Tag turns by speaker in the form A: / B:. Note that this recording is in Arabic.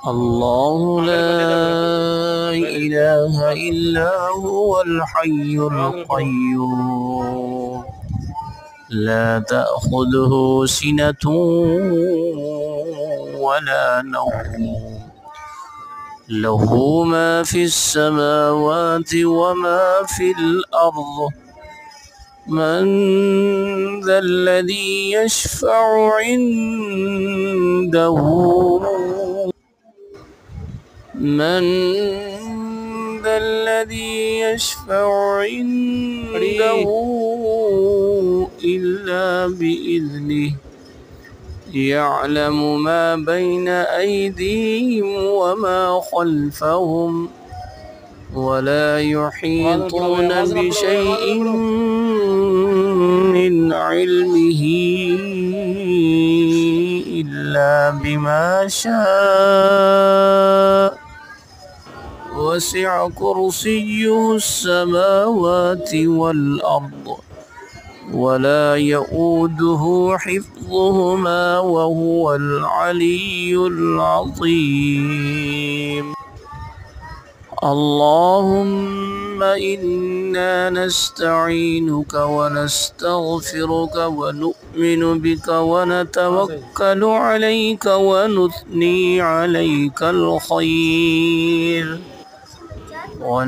A: الله لا إله إلا هو الحي القيوم لا تأخذه سنة ولا نوم له ما في السماوات وما في الأرض من ذا الذي يشفع عنده من ذا الذي يشفع عنده إلا بإذنه يعلم ما بين أيديهم وما خلفهم ولا يحيطون بشيء من علمه إلا بما شاء وسع كرسيه السماوات والأرض ولا يؤوده حفظهما وهو العلي العظيم اللهم إنا نستعينك ونستغفرك ونؤمن بك ونتوكل عليك ونثني عليك الخير